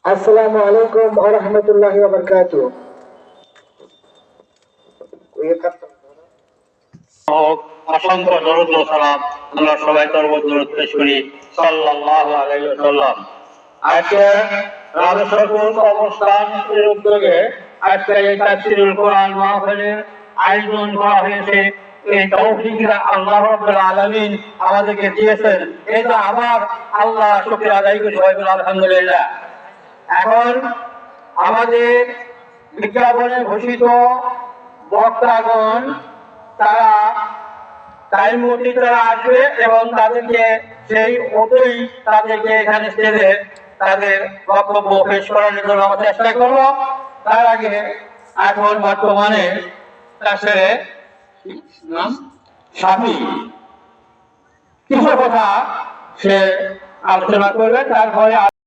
আসসালামু আলাইকুম ওয়া রাহমাতুল্লাহি ওয়া বারাকাতুহু। অসংখ্য দরুদ ও সালাম আমরা সবাই দরুদ পেশ করি সাল্লাল্লাহু আলাইহি ওয়াসাল্লাম। আজকে রাজশাহী অবস্থানের উদ্যোগে আজকে এই তাফসীরুল কোরআন মাহফিলের আয়োজন করা হয়েছে। এই তৌফিকটা আল্লাহ রাব্বুল আলামিন আমাদেরকে দিয়েছেন, এটা আবার আল্লাহ শুকরিয়া আদায় করি আলহামদুলিল্লাহ। এখন আমাদের বিজ্ঞাপনে ঘোষিত বক্তাগণ তারা টাইম মতো তারা আসবে এবং তাদেরকে সেই মতোই তাদেরকে এখানে স্টেজে তাদের বক্তব্য পেশ করার জন্য আমরা চেষ্টা করব। তার আগে এখন বর্তমানে স্বামী কিছু কথা সে আলোচনা করবে, তারপরে